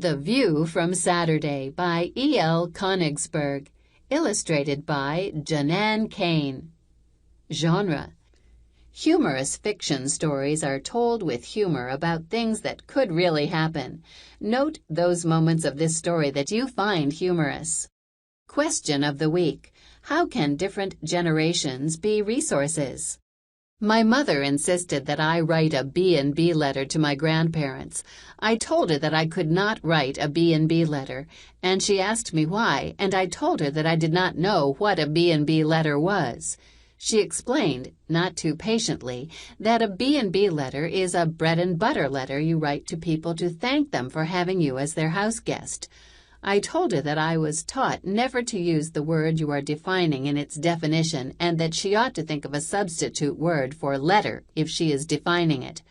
The View from Saturday by E.L. Konigsberg. Illustrated by Janan Kane. Genre: humorous fiction stories are told with humor about things that could really happen. Note those moments of this story that you find humorous. Question of the week: how can different generations be resources? My mother insisted that I write a B&B letter to my grandparents. I told her that I could not write a B&B letter, and she asked me why, and I told her that I did not know what a B&B letter was. She explained, not too patiently, that a B&B letter is a bread-and-butter letter you write to people to thank them for having you as their house guest. I told her that I was taught never to use the word you are defining in its definition, and that she ought to think of a substitute word for letter if she is defining it.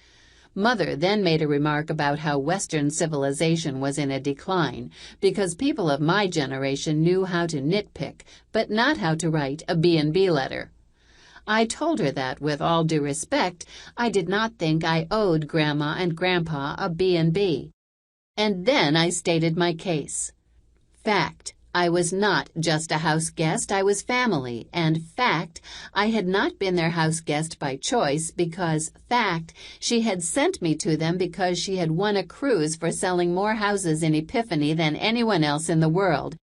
Mother then made a remark about how Western civilization was in a decline because people of my generation knew how to nitpick, but not how to write a B&B letter. I told her that, with all due respect, I did not think I owed Grandma and Grandpa a B&B. And then I stated my case. Fact: I was not just a house guest, I was family, and fact: I had not been their house guest by choice because, fact, she had sent me to them because she had won a cruise for selling more houses in Epiphany than anyone else in the world.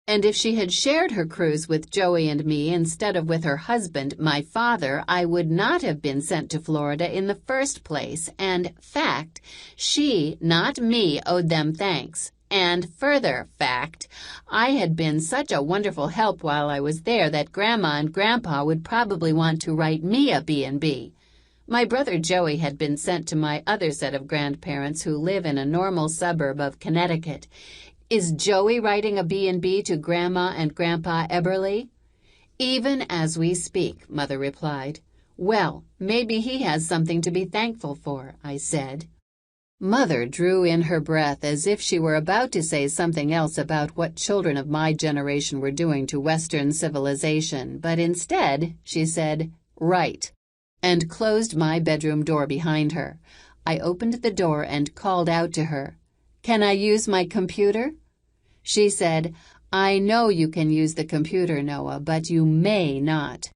And if she had shared her cruise with Joey and me instead of with her husband, my father, I would not have been sent to Florida in the first place, and fact, she, not me, owed them thanks. And further fact, I had been such a wonderful help while I was there that Grandma and Grandpa would probably want to write me a B&B. My brother Joey had been sent to my other set of grandparents who live in a normal suburb of Connecticut. Is Joey writing a B&B to Grandma and Grandpa Eberly? Even as we speak, Mother replied. Well, maybe he has something to be thankful for, I said. Mother drew in her breath as if she were about to say something else about what children of my generation were doing to Western civilization, but instead she said, right, and closed my bedroom door behind her. I opened the door and called out to her, Can I use my computer? She said, I know you can use the computer, Noah, but you may not.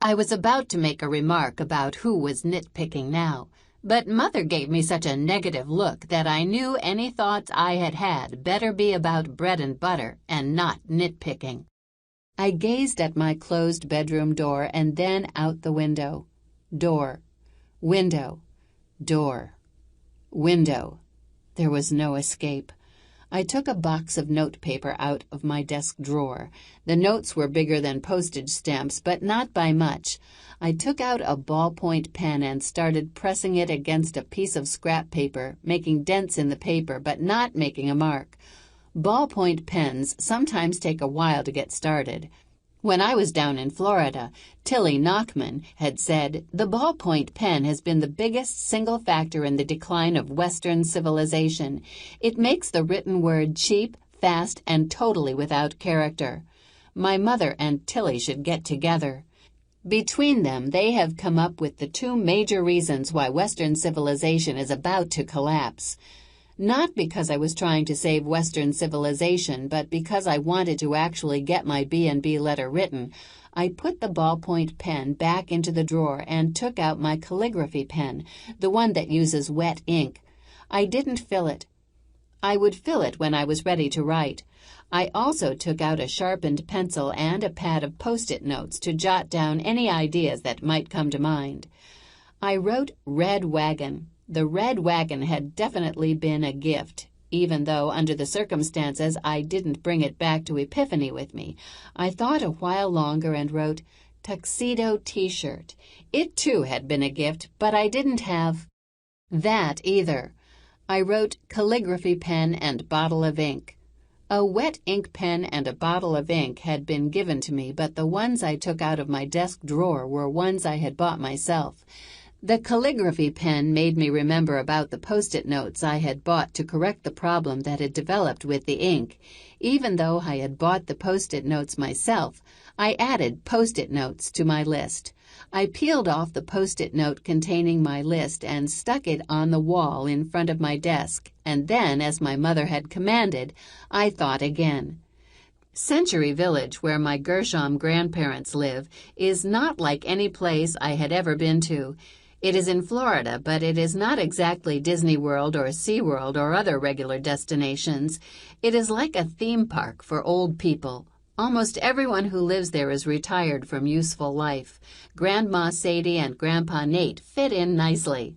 I was about to make a remark about who was nitpicking now, but Mother gave me such a negative look that I knew any thoughts I had better be about bread and butter and not nitpicking. I gazed at my closed bedroom door and then out the window. Door. Window. Door. Window. There was no escape. I took a box of notepaper out of my desk drawer. The notes were bigger than postage stamps, but not by much. I took out a ballpoint pen and started pressing it against a piece of scrap paper, making dents in the paper, but not making a mark. Ballpoint pens sometimes take a while to get started. When I was down in Florida, Tilly Nachman had said, the ballpoint pen has been the biggest single factor in the decline of Western civilization. It makes the written word cheap, fast, and totally without character. My mother and Tilly should get together. Between them, they have come up with the two major reasons why Western civilization is about to collapse. Not because I was trying to save Western civilization, but because I wanted to actually get my B&B letter written, I put the ballpoint pen back into the drawer and took out my calligraphy pen, the one that uses wet ink. I didn't fill it. I would fill it when I was ready to write. I also took out a sharpened pencil and a pad of Post-it notes to jot down any ideas that might come to mind. I wrote Red Wagon. The red wagon had definitely been a gift, even though under the circumstances I didn't bring it back to Epiphany with me. I thought a while longer and wrote Tuxedo T-shirt. It too had been a gift, but I didn't have that either. I wrote calligraphy pen and bottle of ink. A wet ink pen and a bottle of ink had been given to me, but the ones I took out of my desk drawer were ones I had bought myself. The calligraphy pen made me remember about the Post-it notes I had bought to correct the problem that had developed with the ink. Even though I had bought the Post-it notes myself, I added Post-it notes to my list. I peeled off the Post-it note containing my list and stuck it on the wall in front of my desk, and then, as my mother had commanded, I thought again. Century Village, where my Gershom grandparents live, is not like any place I had ever been to. It is in Florida, but it is not exactly Disney World or SeaWorld or other regular destinations. It is like a theme park for old people. Almost everyone who lives there is retired from useful life. Grandma Sadie and Grandpa Nate fit in nicely.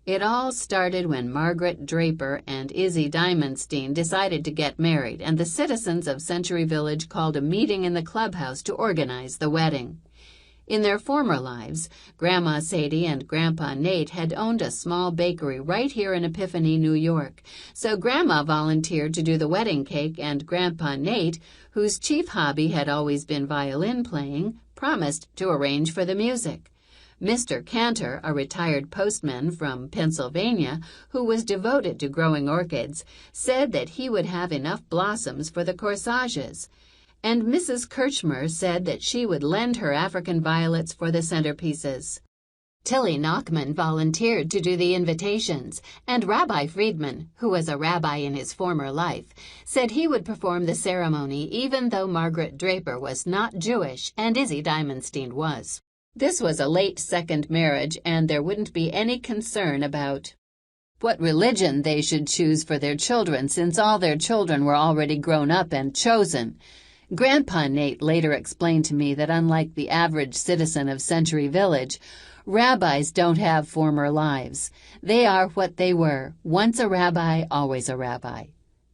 It all started when Margaret Draper and Izzy Diamondstein decided to get married, and the citizens of Century Village called a meeting in the clubhouse to organize the wedding. In their former lives, Grandma Sadie and Grandpa Nate had owned a small bakery right here in Epiphany, New York, so Grandma volunteered to do the wedding cake, and Grandpa Nate, whose chief hobby had always been violin playing, promised to arrange for the music. Mr. Cantor, a retired postman from Pennsylvania who was devoted to growing orchids, said that he would have enough blossoms for the corsages. And Mrs. Kirchmer said that she would lend her African violets for the centerpieces. Tilly Nachman volunteered to do the invitations, and Rabbi Friedman, who was a rabbi in his former life, said he would perform the ceremony even though Margaret Draper was not Jewish and Izzy Diamondstein was. This was a late second marriage, and there wouldn't be any concern about what religion they should choose for their children, since all their children were already grown up and chosen. Grandpa Nate later explained to me that unlike the average citizen of Century Village, rabbis don't have former lives. They are what they were, once a rabbi, always a rabbi.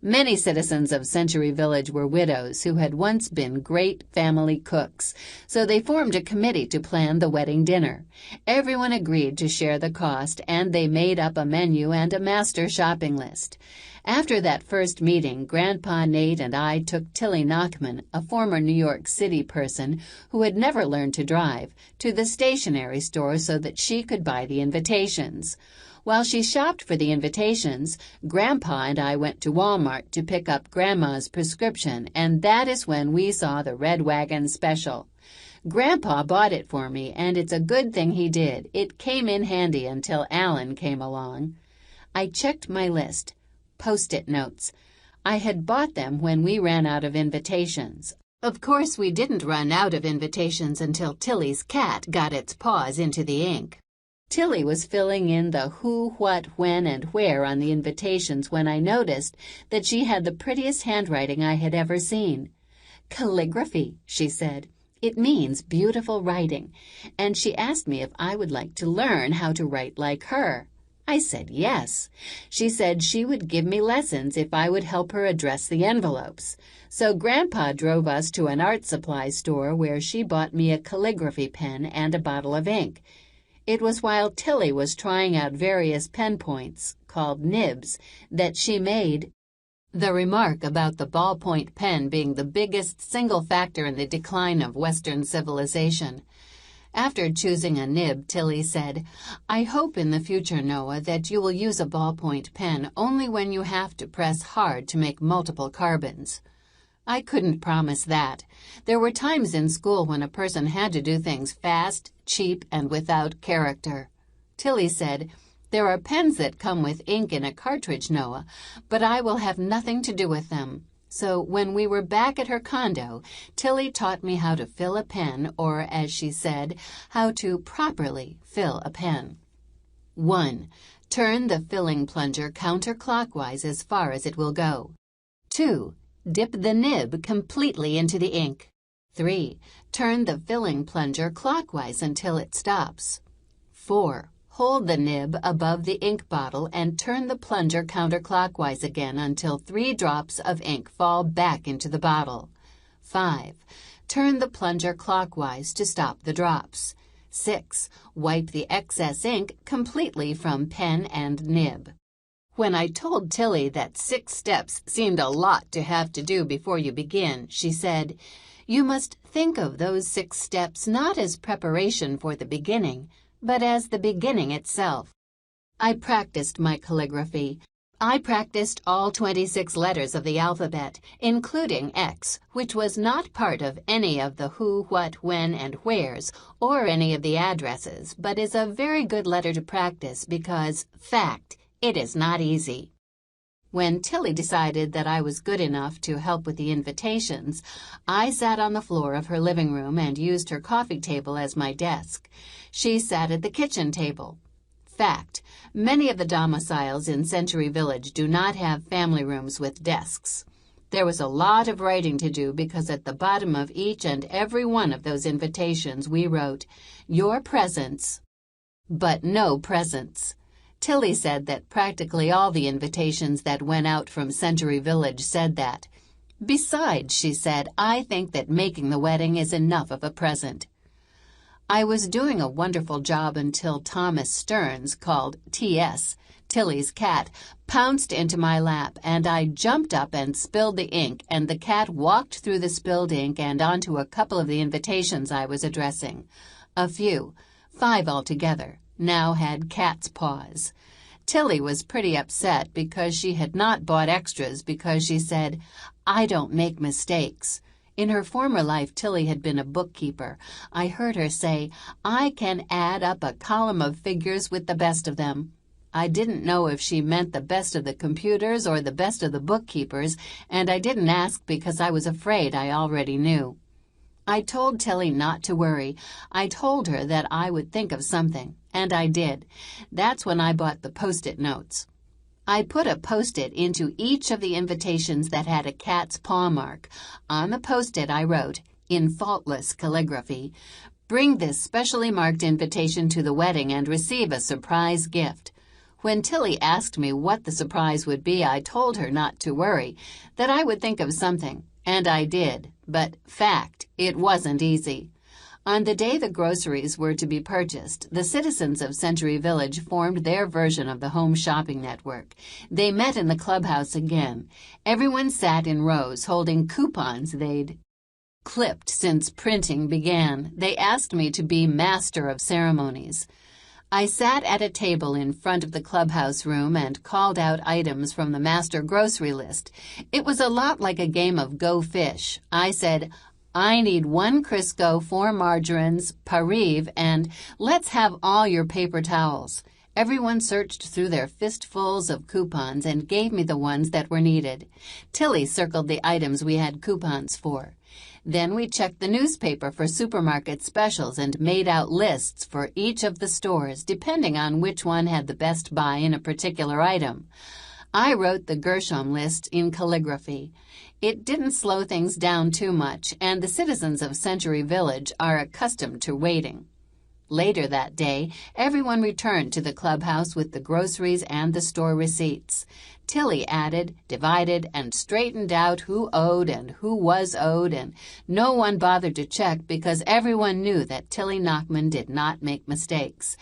Many citizens of Century Village were widows who had once been great family cooks, so they formed a committee to plan the wedding dinner. Everyone agreed to share the cost, and they made up a menu and a master shopping list. After that first meeting, Grandpa Nate and I took Tilly Nachman, a former New York City person who had never learned to drive, to the stationery store so that she could buy the invitations. While she shopped for the invitations, Grandpa and I went to Walmart to pick up Grandma's prescription, and that is when we saw the Red Wagon special. Grandpa bought it for me, and it's a good thing he did. It came in handy until Alan came along. I checked my list. Post-it notes. I had bought them when we ran out of invitations. Of course, we didn't run out of invitations until Tilly's cat got its paws into the ink. Tilly was filling in the who, what, when, and where on the invitations when I noticed that she had the prettiest handwriting I had ever seen. Calligraphy, she said. It means beautiful writing, and she asked me if I would like to learn how to write like her. I said yes. She said she would give me lessons if I would help her address the envelopes. So Grandpa drove us to an art supply store where she bought me a calligraphy pen and a bottle of ink. It was while Tilly was trying out various pen points, called nibs, that she made the remark about the ballpoint pen being the biggest single factor in the decline of Western civilization. After choosing a nib, Tilly said, "I hope in the future, Noah, that you will use a ballpoint pen only when you have to press hard to make multiple carbons." I couldn't promise that. There were times in school when a person had to do things fast, cheap, and without character. Tilly said, "There are pens that come with ink in a cartridge, Noah, but I will have nothing to do with them." So when we were back at her condo, Tilly taught me how to fill a pen, or, as she said, how to properly fill a pen. 1. Turn the filling plunger counterclockwise as far as it will go. 2. Dip the nib completely into the ink. 3. Turn the filling plunger clockwise until it stops. 4. Hold the nib above the ink bottle and turn the plunger counterclockwise again until 3 drops of ink fall back into the bottle. 5. Turn the plunger clockwise to stop the drops. 6. Wipe the excess ink completely from pen and nib. When I told Tilly that 6 steps seemed a lot to have to do before you begin, she said, "You must think of those 6 steps not as preparation for the beginning, but as the beginning itself." I practiced my calligraphy. I practiced all 26 letters of the alphabet, including X, which was not part of any of the who, what, when, and wheres, or any of the addresses, but is a very good letter to practice because, fact, it is not easy. When Tilly decided that I was good enough to help with the invitations, I sat on the floor of her living room and used her coffee table as my desk. She sat at the kitchen table. Fact, many of the domiciles in Century Village do not have family rooms with desks. There was a lot of writing to do because at the bottom of each and every one of those invitations we wrote, "Your presence," but no presents. Tilly said that practically all the invitations that went out from Century Village said that. Besides, she said, I think that making the wedding is enough of a present. I was doing a wonderful job until Thomas Stearns, called T.S., Tilly's cat, pounced into my lap, and I jumped up and spilled the ink, and the cat walked through the spilled ink and onto a couple of the invitations I was addressing. A few, 5 altogether, now had cat's paws. Tilly was pretty upset because she had not bought extras because she said, "I don't make mistakes." In her former life, Tilly had been a bookkeeper. I heard her say, "I can add up a column of figures with the best of them." I didn't know if she meant the best of the computers or the best of the bookkeepers, and I didn't ask because I was afraid I already knew. I told Tilly not to worry. I told her that I would think of something, and I did. That's when I bought the Post-it notes. I put a Post-it into each of the invitations that had a cat's paw mark. On the Post-it I wrote, in faultless calligraphy, "Bring this specially marked invitation to the wedding and receive a surprise gift." When Tilly asked me what the surprise would be, I told her not to worry, that I would think of something, and I did, but fact, it wasn't easy. On the day the groceries were to be purchased, the citizens of Century Village formed their version of the home shopping network. They met in the clubhouse again. Everyone sat in rows holding coupons they'd clipped since printing began. They asked me to be master of ceremonies. I sat at a table in front of the clubhouse room and called out items from the master grocery list. It was a lot like a game of Go Fish. I said, "I need 1 Crisco, 4 margarines, Parive, and let's have all your paper towels." Everyone searched through their fistfuls of coupons and gave me the ones that were needed. Tilly circled the items we had coupons for. Then we checked the newspaper for supermarket specials and made out lists for each of the stores, depending on which one had the best buy in a particular item. I wrote the Gershom list in calligraphy. It didn't slow things down too much, and the citizens of Century Village are accustomed to waiting. Later that day, everyone returned to the clubhouse with the groceries and the store receipts. Tilly added, divided, and straightened out who owed and who was owed, and no one bothered to check because everyone knew that Tilly Nachman did not make mistakes.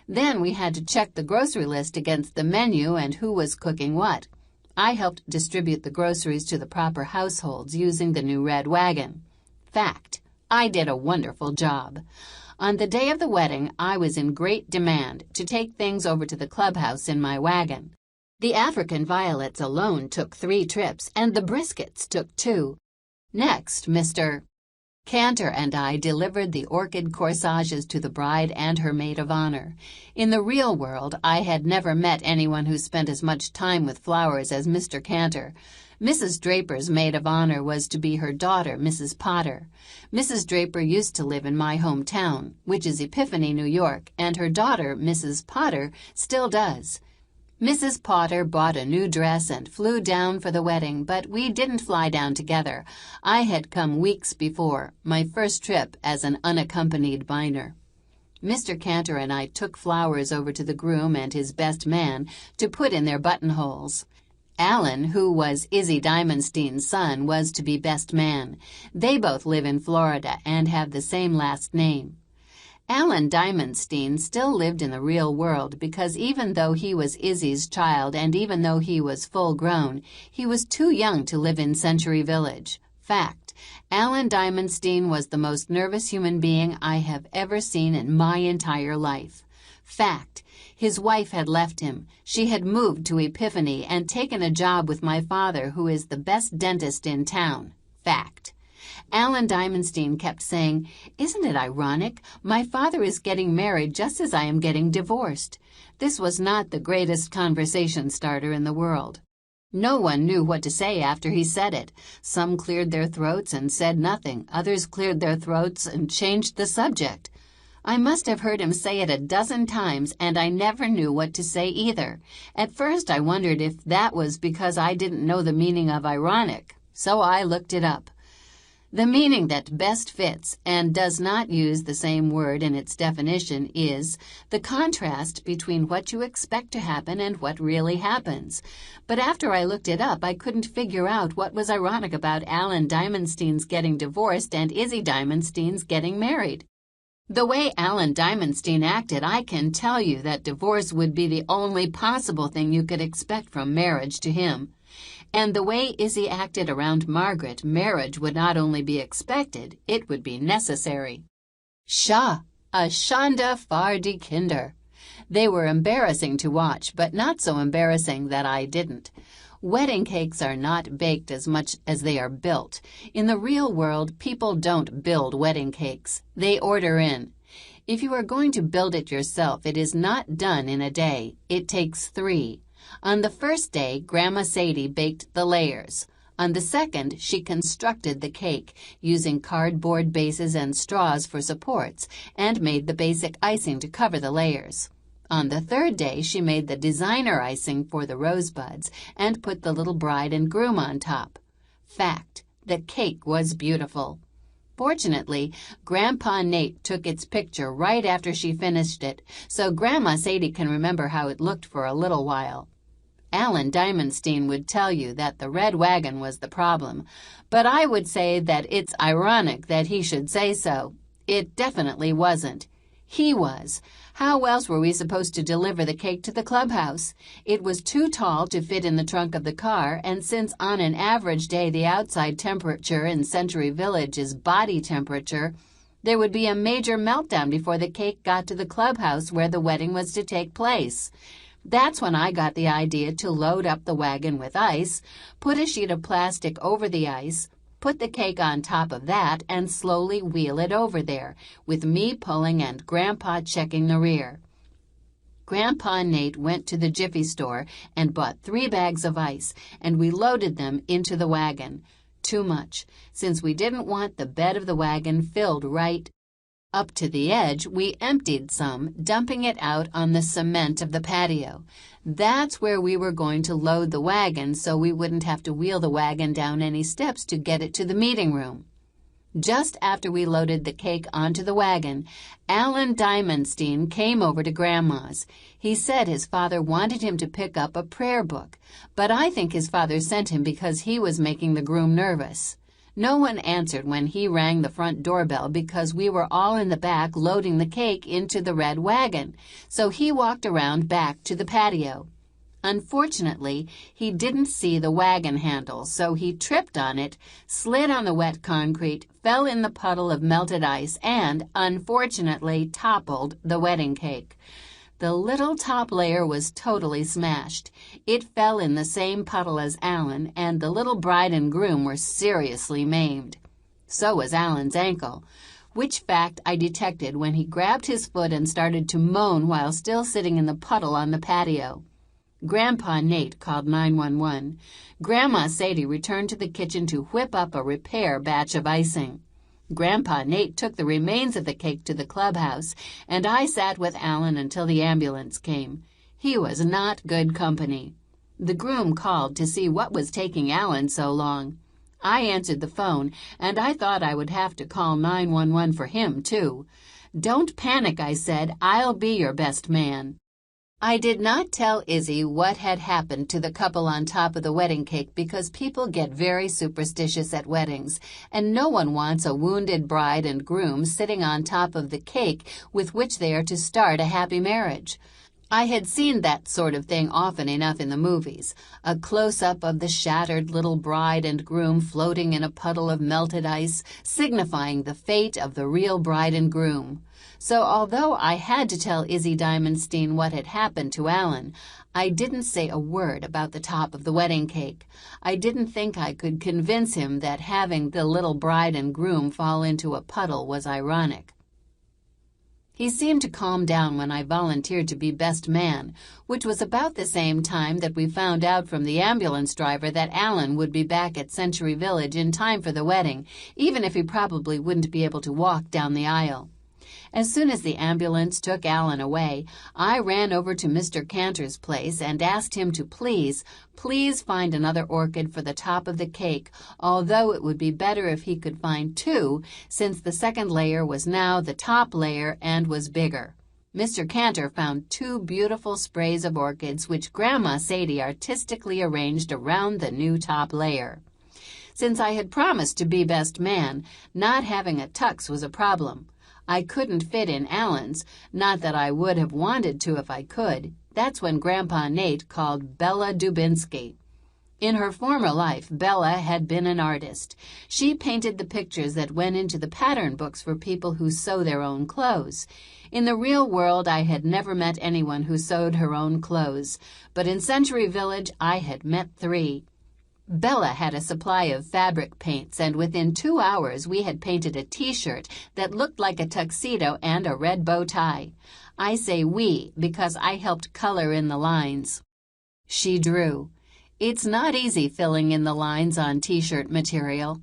Then we had to check the grocery list against the menu and who was cooking what. I helped distribute the groceries to the proper households using the new red wagon. Fact, I did a wonderful job. On the day of the wedding, I was in great demand to take things over to the clubhouse in my wagon. The African violets alone took 3 trips, and the briskets took 2. Next, Mr. Cantor and I delivered the orchid corsages to the bride and her maid of honor. In the real world, I had never met anyone who spent as much time with flowers as Mr. Cantor. Mrs. Draper's maid of honor was to be her daughter, Mrs. Potter. Mrs. Draper used to live in my hometown, which is Epiphany, New York, and her daughter, Mrs. Potter, still does. Mrs. Potter bought a new dress and flew down for the wedding, but we didn't fly down together. I had come weeks before, my first trip as an unaccompanied minor. Mr. Cantor and I took flowers over to the groom and his best man to put in their buttonholes. Alan, who was Izzy Diamondstein's son, was to be best man. They both live in Florida and have the same last name. Alan Diamondstein still lived in the real world because even though he was Izzy's child and even though he was full grown, he was too young to live in Century Village. Fact, Alan Diamondstein was the most nervous human being I have ever seen in my entire life. Fact: his wife had left him. She had moved to Epiphany and taken a job with my father, who is the best dentist in town. Fact: Alan Diamondstein kept saying, "Isn't it ironic? My father is getting married just as I am getting divorced." This was not the greatest conversation starter in the world. No one knew what to say after he said it. Some cleared their throats and said nothing. Others cleared their throats and changed the subject. I must have heard him say it a dozen times, and I never knew what to say either. At first I wondered if that was because I didn't know the meaning of ironic, so I looked it up. The meaning that best fits and does not use the same word in its definition is the contrast between what you expect to happen and what really happens. But after I looked it up, I couldn't figure out what was ironic about Alan Diamondstein's getting divorced and Izzy Diamondstein's getting married. The way Alan Diamondstein acted, I can tell you that divorce would be the only possible thing you could expect from marriage to him. And the way Izzy acted around Margaret, marriage would not only be expected, it would be necessary. Sha, a Shonda far die Kinder. They were embarrassing to watch, but not so embarrassing that I didn't. Wedding cakes are not baked as much as they are built. In the real world, people don't build wedding cakes. They order in. If you are going to build it yourself, it is not done in a day. It takes 3. On the first day, Grandma Sadie baked the layers. On the second, she constructed the cake, using cardboard bases and straws for supports, and made the basic icing to cover the layers. On the third day, she made the designer icing for the rosebuds and put the little bride and groom on top. Fact: the cake was beautiful. Fortunately, Grandpa Nate took its picture right after she finished it, so Grandma Sadie can remember how it looked for a little while. Alan Diamondstein would tell you that the red wagon was the problem, but I would say that it's ironic that he should say so. It definitely wasn't. He was. How else were we supposed to deliver the cake to the clubhouse? It was too tall to fit in the trunk of the car, and since on an average day the outside temperature in Century Village is body temperature, there would be a major meltdown before the cake got to the clubhouse where the wedding was to take place. That's when I got the idea to load up the wagon with ice, put a sheet of plastic over the ice, put the cake on top of that, and slowly wheel it over there, with me pulling and Grandpa checking the rear. Grandpa Nate went to the Jiffy store and bought 3 bags of ice, and we loaded them into the wagon. Too much, since we didn't want the bed of the wagon filled right up to the edge. We emptied some, dumping it out on the cement of the patio. That's where we were going to load the wagon, so we wouldn't have to wheel the wagon down any steps to get it to the meeting room. Just after we loaded the cake onto the wagon, Alan Diamondstein came over to Grandma's. He said his father wanted him to pick up a prayer book, but I think his father sent him because he was making the groom nervous. No one answered when he rang the front doorbell because we were all in the back loading the cake into the red wagon, so he walked around back to the patio. Unfortunately, he didn't see the wagon handle, so he tripped on it, slid on the wet concrete, fell in the puddle of melted ice, and, unfortunately, toppled the wedding cake. The little top layer was totally smashed. It fell in the same puddle as Alan, and the little bride and groom were seriously maimed. So was Alan's ankle, which fact I detected when he grabbed his foot and started to moan while still sitting in the puddle on the patio. Grandpa Nate called 911. Grandma Sadie returned to the kitchen to whip up a repair batch of icing. Grandpa Nate took the remains of the cake to the clubhouse, and I sat with Alan until the ambulance came. He was not good company. The groom called to see what was taking Alan so long. I answered the phone, and I thought I would have to call 911 for him, too. "Don't panic," I said. "I'll be your best man." I did not tell Izzy what had happened to the couple on top of the wedding cake because people get very superstitious at weddings, and no one wants a wounded bride and groom sitting on top of the cake with which they are to start a happy marriage. I had seen that sort of thing often enough in the movies, a close-up of the shattered little bride and groom floating in a puddle of melted ice, signifying the fate of the real bride and groom. So although I had to tell Izzy Diamondstein what had happened to Alan, I didn't say a word about the top of the wedding cake. I didn't think I could convince him that having the little bride and groom fall into a puddle was ironic. He seemed to calm down when I volunteered to be best man, which was about the same time that we found out from the ambulance driver that Alan would be back at Century Village in time for the wedding, even if he probably wouldn't be able to walk down the aisle. As soon as the ambulance took Alan away, I ran over to Mr. Cantor's place and asked him to please find another orchid for the top of the cake, although it would be better if he could find two, since the second layer was now the top layer and was bigger. Mr. Cantor found two beautiful sprays of orchids which Grandma Sadie artistically arranged around the new top layer. Since I had promised to be best man, not having a tux was a problem. I couldn't fit in Alan's, not that I would have wanted to if I could. That's when Grandpa Nate called Bella Dubinsky. In her former life, Bella had been an artist. She painted the pictures that went into the pattern books for people who sew their own clothes. In the real world, I had never met anyone who sewed her own clothes, but in Century Village, I had met three. Bella had a supply of fabric paints, and within 2 hours we had painted a T-shirt that looked like a tuxedo and a red bow tie. I say we because I helped color in the lines. She drew. It's not easy filling in the lines on T-shirt material.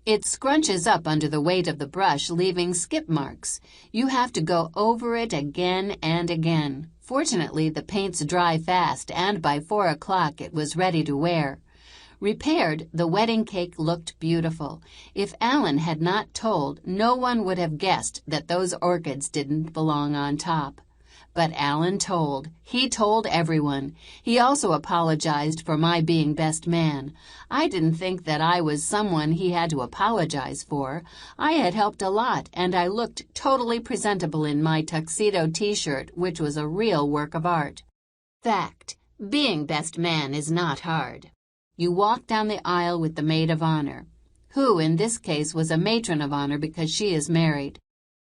It scrunches up under the weight of the brush, leaving skip marks. You have to go over it again and again. Fortunately, the paints dry fast, and by 4 o'clock it was ready to wear. Repaired, the wedding cake looked beautiful. If Alan had not told, no one would have guessed that those orchids didn't belong on top. But Alan told. He told everyone. He also apologized for my being best man. I didn't think that I was someone he had to apologize for. I had helped a lot, and I looked totally presentable in my tuxedo T-shirt, which was a real work of art. Fact: being best man is not hard. You walk down the aisle with the maid of honor, who in this case was a matron of honor because she is married.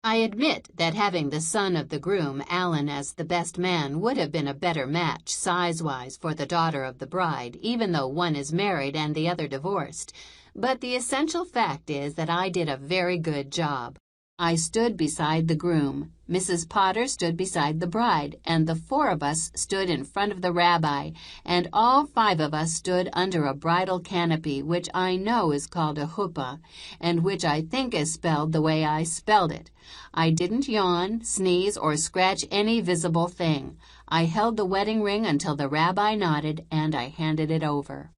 I admit that having the son of the groom, Alan, as the best man would have been a better match size-wise for the daughter of the bride, even though one is married and the other divorced. But the essential fact is that I did a very good job. I stood beside the groom, Mrs. Potter stood beside the bride, and the 4 of us stood in front of the rabbi, and all 5 of us stood under a bridal canopy, which I know is called a huppah, and which I think is spelled the way I spelled it. I didn't yawn, sneeze, or scratch any visible thing. I held the wedding ring until the rabbi nodded, and I handed it over.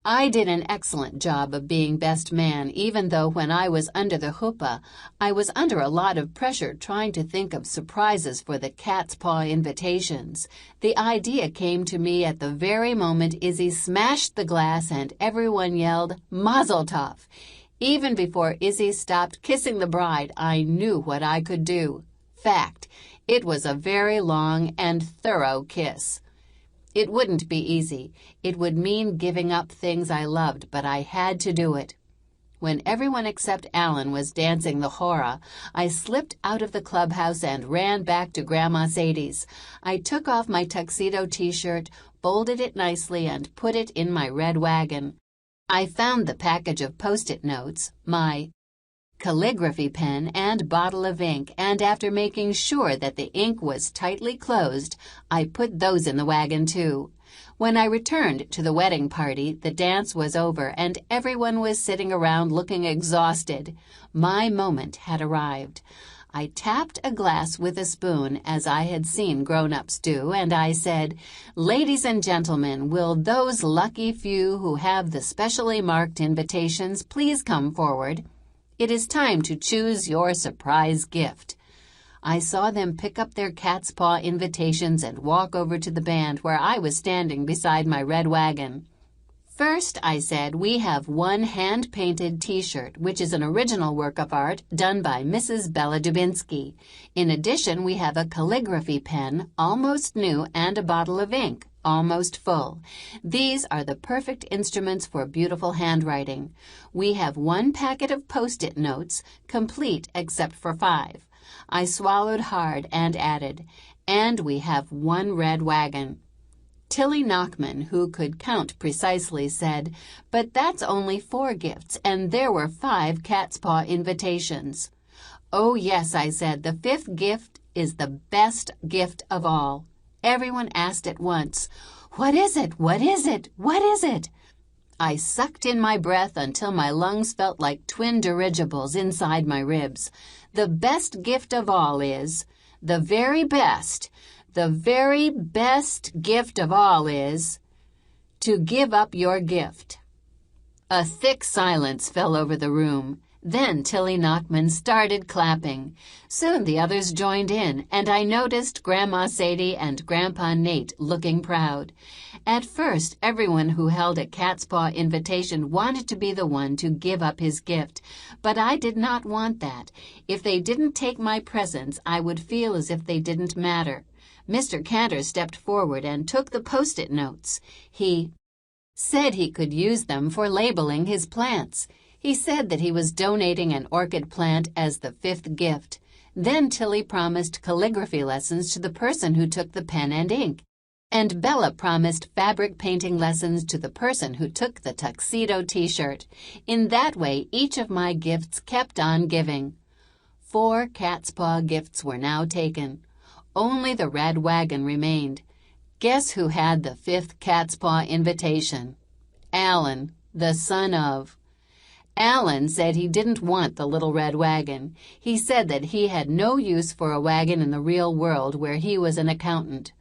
I did an excellent job of being best man, even though when I was under the huppah, I was under a lot of pressure trying to think of surprises for the cat's paw invitations. The idea came to me at the very moment Izzy smashed the glass and everyone yelled, "Mazel tov!" Even before Izzy stopped kissing the bride, I knew what I could do. Fact: it was a very long and thorough kiss. It wouldn't be easy. It would mean giving up things I loved, but I had to do it. When everyone except Alan was dancing the hora, I slipped out of the clubhouse and ran back to Grandma Sadie's. I took off my tuxedo T-shirt, folded it nicely, and put it in my red wagon. I found the package of Post-it notes, my calligraphy pen, and bottle of ink, and after making sure that the ink was tightly closed, I put those in the wagon too. When I returned to the wedding party, the dance was over and everyone was sitting around looking exhausted. My moment had arrived. I tapped a glass with a spoon, as I had seen grown-ups do, and I said, "Ladies and gentlemen, will those lucky few who have the specially marked invitations please come forward? It is time to choose your surprise gift." I saw them pick up their cat's paw invitations and walk over to the band where I was standing beside my red wagon. First, I said, we have one hand-painted T-shirt, which is an original work of art done by Mrs. Bella Dubinsky. In addition, we have a calligraphy pen, almost new, and a bottle of ink, almost full. These are the perfect instruments for beautiful handwriting. We have one packet of Post-it notes, complete except for 5. I swallowed hard and added, and we have one red wagon. Tilly Knockman, who could count precisely, said, "But that's only 4 gifts, and there were 5 cat's paw invitations." "Oh, yes," I said, "the 5th gift is the best gift of all." Everyone asked at once, "What is it? What is it? What is it?" I sucked in my breath until my lungs felt like twin dirigibles inside my ribs. "The best gift of all is, the very best gift of all is to give up your gift." A thick silence fell over the room. Then Tilly Knockman started clapping. Soon the others joined in, and I noticed Grandma Sadie and Grandpa Nate looking proud. At first, everyone who held a cat's paw invitation wanted to be the one to give up his gift, but I did not want that. If they didn't take my presents, I would feel as if they didn't matter. Mr. Cantor stepped forward and took the Post-it notes. He said he could use them for labeling his plants. He said that he was donating an orchid plant as the 5th gift. Then Tilly promised calligraphy lessons to the person who took the pen and ink, and Bella promised fabric painting lessons to the person who took the tuxedo T-shirt. In that way, each of my gifts kept on giving. 4 cat's paw gifts were now taken. Only the red wagon remained. Guess who had the 5th cat's paw invitation? Alan, the son of. Alan said he didn't want the little red wagon. He said that he had no use for a wagon in the real world where he was an accountant.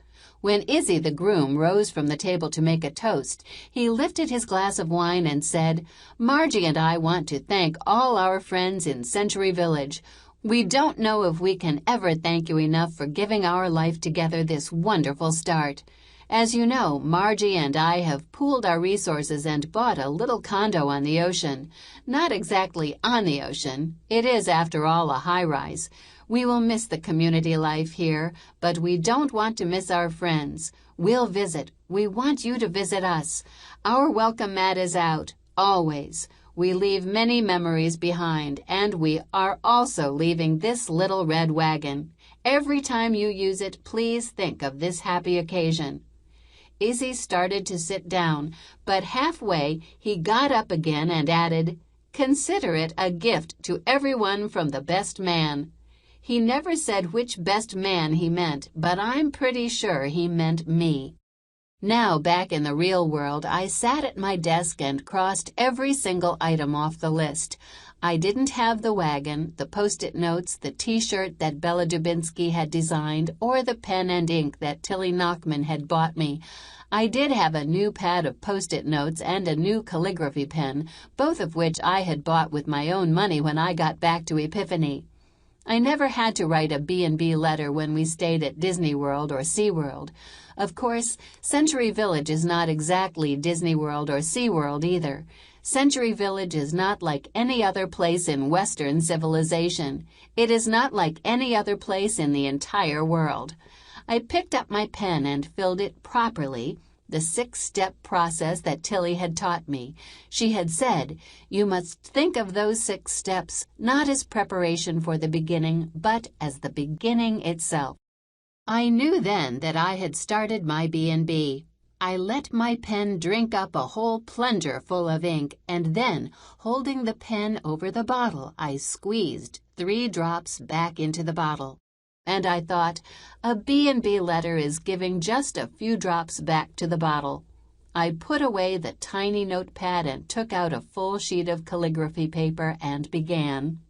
When Izzy the groom rose from the table to make a toast, he lifted his glass of wine and said, "Margie and I want to thank all our friends in Century Village. We don't know if we can ever thank you enough for giving our life together this wonderful start. As you know, Margie and I have pooled our resources and bought a little condo on the ocean. Not exactly on the ocean. It is, after all, a high-rise. We will miss the community life here, but we don't want to miss our friends. We'll visit. We want you to visit us. Our welcome mat is out, always. We leave many memories behind, and we are also leaving this little red wagon. Every time you use it, please think of this happy occasion." Izzy started to sit down, but halfway he got up again and added, "Consider it a gift to everyone from the best man." He never said which best man he meant, but I'm pretty sure he meant me. Now, back in the real world, I sat at my desk and crossed every single item off the list. I didn't have the wagon, the Post-it notes, the T-shirt that Bella Dubinsky had designed, or the pen and ink that Tilly Knockman had bought me. I did have a new pad of Post-it notes and a new calligraphy pen, both of which I had bought with my own money when I got back to Epiphany. I never had to write a B&B letter when we stayed at Disney World or SeaWorld. Of course, Century Village is not exactly Disney World or SeaWorld either. Century Village is not like any other place in Western civilization. It is not like any other place in the entire world. I picked up my pen and filled it properly, the 6-step process that Tilly had taught me. She had said, "You must think of those 6 steps not as preparation for the beginning, but as the beginning itself." I knew then that I had started my B&B. I let my pen drink up a whole plunger full of ink, and then, holding the pen over the bottle, I squeezed 3 drops back into the bottle. And I thought, a B&B letter is giving just a few drops back to the bottle. I put away the tiny notepad and took out a full sheet of calligraphy paper and began.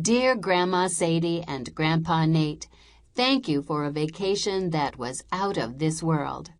Dear Grandma Sadie and Grandpa Nate, thank you for a vacation that was out of this world.